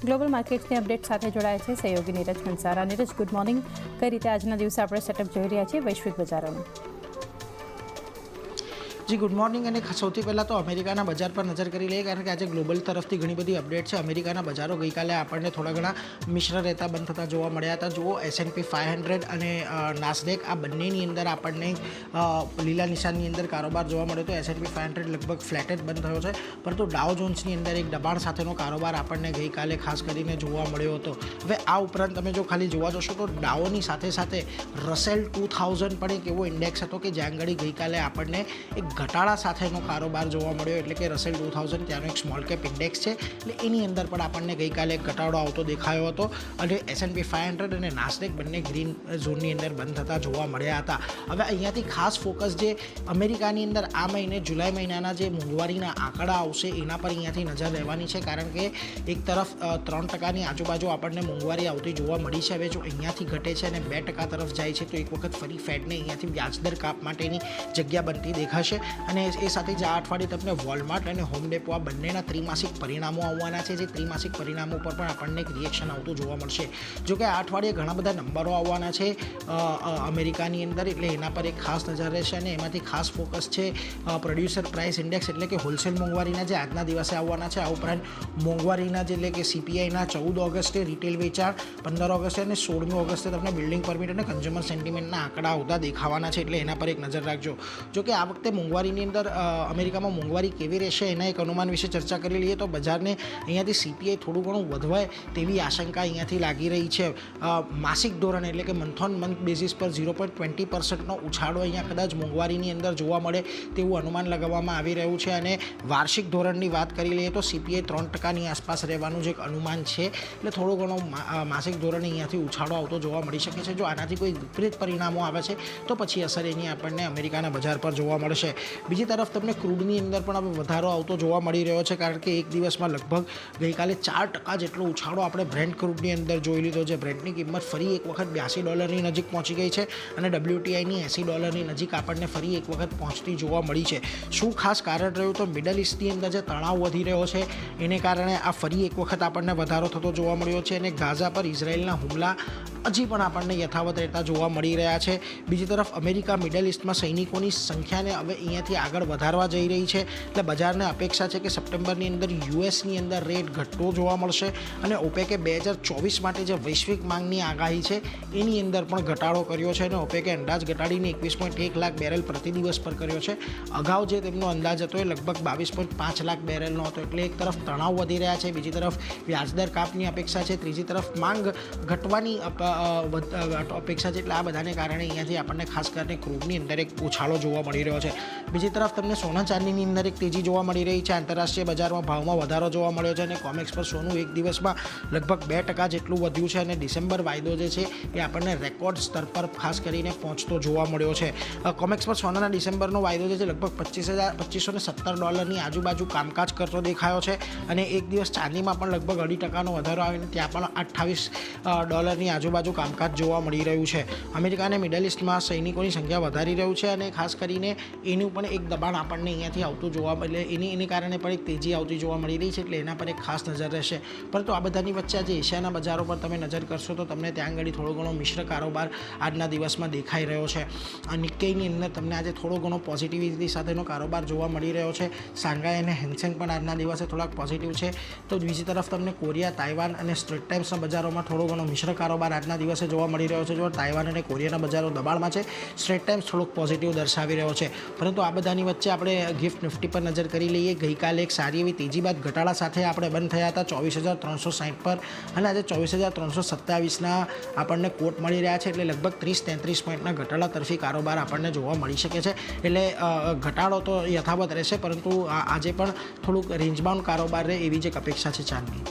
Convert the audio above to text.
Global માર્કેટ્સની update સાથે જોડાયા છે સહયોગી નીરજ કંસારા. Neeraj, good morning. કઈ રીતે આજના દિવસે આપણે સેટઅપ જોઈ રહ્યા છીએ વૈશ્વિક બજારોનું? જી ગુડ મોર્નિંગ. અને સૌથી પહેલાં તો અમેરિકાના બજાર પર નજર કરી લઈએ, કારણ કે આજે ગ્લોબલ તરફથી ઘણી બધી અપડેટ છે. અમેરિકાના બજારો ગઈકાલે આપણને થોડા ઘણા મિશ્ર રહેતા બંધ થતા જોવા મળ્યા હતા. જુઓ, S&P 500 અને નાસ્ડેક આ બંનેની અંદર આપણને લીલા નિશાનની અંદર કારોબાર જોવા મળ્યો હતો. S&P 500 લગભગ ફ્લેટ જ બંધ થયો છે, પરંતુ ડાઉ જોન્સની અંદર એક દબાણ સાથેનો કારોબાર આપણને ગઈકાલે ખાસ કરીને જોવા મળ્યો હતો. હવે આ ઉપરાંત તમે જો ખાલી જોવા જશો તો ડાઉની સાથે સાથે રસેલ 2000 પણ એક એવો ઇન્ડેક્સ હતો કે જ્યાં આગળ ગઈકાલે આપણને એક ઘટાડા સાથેનો કારોબાર જોવા મળ્યો. એટલે કે રસેલ 2000 ત્યાંનો એક સ્મોલ કેપ ઇન્ડેક્સ છે, એટલે એની અંદર પણ આપણને ગઈકાલે ઘટાડો આવતો દેખાયો હતો. અને S&P 500 અને નાસ્ડેક બંને ગ્રીન ઝોનની અંદર બંધ થતા જોવા મળ્યા હતા. હવે અહીંયાથી ખાસ ફોકસ જે અમેરિકાની અંદર આ મહિને જુલાઈ મહિનાના જે મોંઘવારીના આંકડા આવશે એના પર અહીંયાથી નજર રહેવાની છે, કારણ કે એક તરફ 3% આજુબાજુ આપણને મોંઘવારી આવતી જોવા મળી છે. હવે જો અહીંયાથી ઘટે છે અને 2% તરફ જાય છે તો એક વખત ફરી ફેડને અહીંયાથી વ્યાજદર કાપ માટેની જગ્યા બનતી દેખાશે. અને એ સાથે જ આ અઠવાડિયે તમને વોલમાર્ટ અને હોમ ડેપો આ બંનેના ત્રિમાસિક પરિણામો આવવાના છે. જે ત્રિમાસિક પરિણામો પર પણ આપણને એક રિએક્શન આવતું જોવા મળશે. જો કે આ અઠવાડિયે ઘણા બધા નંબરો આવવાના છે અમેરિકાની અંદર, એટલે એના પર એક ખાસ નજર રહેશે. અને એમાંથી ખાસ ફોકસ છે પ્રોડ્યુસર પ્રાઇસ ઇન્ડેક્સ, એટલે કે હોલસેલ મોંઘવારીના જે આજના દિવસે આવવાના છે. આ ઉપરાંત મોંઘવારીના જે એટલે કે CPIના 14 ઓગસ્ટે રિટેલ વેચાણ, 15 ઓગસ્ટે અને 16મી ઓગસ્ટે તમને બિલ્ડિંગ પરમિટ અને કન્ઝ્યુમર સેન્ટિમેન્ટના આંકડા આવતા દેખાવાના છે, એટલે એના પર એક નજર રાખજો. જો કે આ વખતે મોંઘવારીની અંદર અમેરિકામાં મોંઘવારી કેવી રહેશે એના એક અનુમાન વિશે ચર્ચા કરી લઈએ તો બજારને અહીંયાથી CPI થોડું ઘણું વધવાય તેવી આશંકા અહીંયાથી લાગી રહી છે. માસિક ધોરણે એટલે કે મંથ ઓન મંથ બેઝિસ પર 0.20%નો ઉછાળો અહીંયા કદાચ મોંઘવારીની અંદર જોવા મળે તેવું અનુમાન લગાવવામાં આવી રહ્યું છે. અને વાર્ષિક ધોરણની વાત કરી લઈએ તો CPI 3%ની આસપાસ રહેવાનું જે એક અનુમાન છે, એટલે થોડો ઘણો માસિક ધોરણે અહીંયાથી ઉછાળો આવતો જોવા મળી શકે છે. જો આનાથી કોઈ વિપરીત પરિણામો આવે છે તો પછી અસર એની આપણને અમેરિકાના બજાર પર જોવા મળશે. બીજી તરફ તમને ક્રૂડની અંદર પણ હવે વધારો આવતો જોવા મળી રહ્યો છે, કારણ કે એક દિવસમાં લગભગ ગઈકાલે 4% જેટલો ઉછાળો આપણે બ્રેન્ટ ક્રૂડની અંદર જોઈ લીધો છે. બ્રેન્ટની કિંમત ફરી એક વખત $82ની નજીક પહોંચી ગઈ છે અને WTIની $80ની નજીક આપણને ફરી એક વખત પહોંચતી જોવા મળી છે. શું ખાસ કારણ રહ્યું તો મિડલ ઇસ્ટની અંદર જે તણાવ વધી રહ્યો છે એને કારણે આ ફરી એક વખત આપણને વધારો થતો જોવા મળ્યો છે. અને ગાઝા પર ઇઝરાયેલના હુમલા હજી પણ આપણને યથાવત રહેતા જોવા મળી રહ્યા છે. બીજી તરફ અમેરિકા મિડલ ઇસ્ટમાં સૈનિકોની સંખ્યાને હવે અહીંયાથી આગળ વધારવા જઈ રહી છે, એટલે બજારને અપેક્ષા છે કે સપ્ટેમ્બરની અંદર યુએસની અંદર રેટ ઘટતો જોવા મળશે. અને ઓપેકે 2024 માટે જે વૈશ્વિક માંગની આગાહી છે એની અંદર પણ ઘટાડો કર્યો છે. અને ઓપેકે અંદાજ ઘટાડીને 21.1 લાખ બેરલ પ્રતિ દિવસ પર કર્યો છે. અગાઉ જે તેમનો અંદાજ હતો એ લગભગ 22.5 લાખ બેરલનો હતો. એટલે એક તરફ તણાવ વધી રહ્યા છે, બીજી તરફ વ્યાજદર કાપની અપેક્ષા છે, ત્રીજી તરફ માંગ ઘટવાની અપેક્ષા છે. એટલે આ બધાને કારણે અહીંયાથી આપણને ખાસ કરીને ક્રૂડની અંદર એક ઉછાળો જોવા મળી રહ્યો છે. બીજી તરફ તમને સોના ચાંદીની અંદર એક તેજી જોવા મળી રહી છે. આંતરરાષ્ટ્રીય બજારમાં ભાવમાં વધારો જોવા મળ્યો છે અને કોમેક્સ પર સોનું એક દિવસમાં લગભગ 2% જેટલું વધ્યું છે. અને ડિસેમ્બર વાયદો જે છે એ આપણને રેકોર્ડ સ્તર પર ખાસ કરીને પહોંચતો જોવા મળ્યો છે. કોમેક્સ પર સોનાના ડિસેમ્બરનો વાયદો જે છે લગભગ $25,217 આજુબાજુ કામકાજ કરતો દેખાયો છે. અને એક દિવસ ચાંદીમાં પણ લગભગ 2.5% વધારો આવીને ત્યાં પણ $28 આજુબાજુ કામકાજ જોવા મળી રહ્યું છે. અમેરિકા અને મિડલ ઇસ્ટમાં સૈનિકોની સંખ્યા વધારી રહ્યું છે અને ખાસ કરીને એનું પણ એક દબાણ આપણને અહીંયાથી આવતું જોવા એટલે એને કારણે પણ એક તેજી આવતી જોવા મળી રહી છે, એટલે એના પર એક ખાસ નજર રહેશે. પરંતુ આ બધાની વચ્ચે આજે એશિયાના બજારો પર તમે નજર કરશો તો તમને ત્યાં આગળ થોડો ઘણો મિશ્ર કારોબાર આજના દિવસમાં દેખાઈ રહ્યો છે. નિક્કેઈની અંદર તમને આજે થોડો ઘણો પોઝિટિવિટી સાથેનો કારોબાર જોવા મળી રહ્યો છે. શાંઘાઈ અને હેન્સેંગ પણ આજના દિવસે થોડાક પોઝિટિવ છે. તો બીજી તરફ તમને કોરિયા, તાઇવાન અને સ્ટ્રેટ ટાઇમ્સના બજારોમાં થોડો ઘણો મિશ્ર કારોબાર આજના દિવસે જોવા મળી રહ્યો છે. જો તાઇવાન અને કોરિયાના બજારો દબાણમાં છે, સ્ટ્રેટ ટાઇમ્સ થોડોક પોઝિટિવ દર્શાવી રહ્યો છે. પરંતુ આ બધાની વચ્ચે આપણે ગિફ્ટ નિફ્ટી પર નજર કરી લઈએ. ગઈકાલે એક સારી એવી તેજી બાદ ઘટાડા સાથે આપણે બંધ થયા હતા 24,360 પર, અને આજે 24,327ના આપણને કોટ મળી રહ્યા છે. એટલે લગભગ 30-33 પોઈન્ટના ઘટાડા તરફી કારોબાર આપણને જોવા મળી શકે છે. એટલે ઘટાડો તો યથાવત રહેશે, પરંતુ આજે પણ થોડુંક રેન્જબાઉન્ડ કારોબાર રહે એવી જ એક અપેક્ષા છે ચાંદની.